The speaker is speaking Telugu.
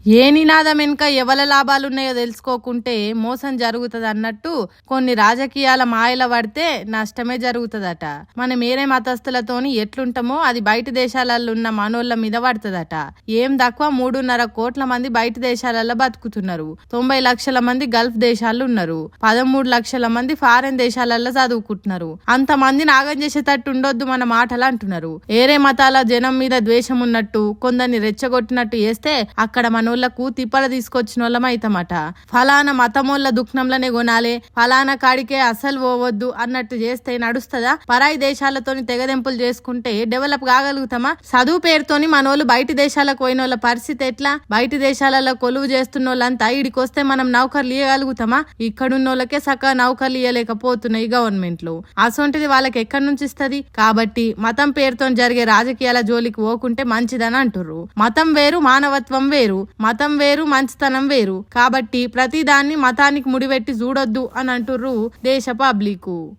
ఏ నినాదం వెనుక ఎవల లాభాలున్నాయో తెలుసుకోకుంటే మోసం జరుగుతుంది అన్నట్టు కొన్ని రాజకీయాల మాయల పడితే నష్టమే జరుగుతుందట. మనం ఏరే మతస్థులతోని ఎట్లుంటామో అది బయట దేశాలలో ఉన్న మనోళ్ళ మీద పడుతుందట. ఏం తక్కువ 3.5 కోట్ల మంది బయట దేశాలలో బతుకుతున్నారు. 90 లక్షల మంది గల్ఫ్ దేశాలు ఉన్నారు. 13 లక్షల మంది ఫారెన్ దేశాలలో చదువుకుంటున్నారు. అంతమంది నాగం చేసేటట్టు ఉండొద్దు మన మాటలు అంటున్నారు. ఏరే మతాల జనం మీద ద్వేషం ఉన్నట్టు కొందరిని రెచ్చగొట్టినట్టు చేస్తే అక్కడ మనోళ్లకు తిప్పల తీసుకొచ్చిన వాళ్ళం అయితమట. ఫలానా మతమోళ్ళ దుఃఖంలోనే కొనాలి, ఫలానా కాడికే అసలు పోవద్దు అన్నట్టు చేస్తే నడుస్తుందా? పరాయి దేశాలతోని తెగదెంపులు చేసుకుంటే డెవలప్ కాగలుగుతామా? చదువు పేరుతోని మనోళ్ళు బయట దేశాలకు పోయిన వాళ్ళ పరిస్థితి ఎట్లా? బయట దేశాలలో కొలువు చేస్తున్న వాళ్ళంతా ఇడికొస్తే మనం నౌకర్లు ఇవ్వగలుగుతామా? ఇక్కడున్న వాళ్ళకే సక్క నౌకర్లు ఇవ్వలేకపోతున్నాయి గవర్నమెంట్లు. అసొంటిది వాళ్ళకి ఎక్కడి నుంచి ఇస్తుంది? కాబట్టి మతం పేరుతో జరిగే రాజకీయాల జోలికి పోకుంటే మంచిదని అంటుర్రు. మతం వేరు, మానవత్వం వేరు. మతం వేరు, మంచితనం వేరు. కాబట్టి ప్రతి దాన్ని మతానికి ముడిపెట్టి చూడొద్దు అని అంటుర్రు దేశ పబ్లిక్.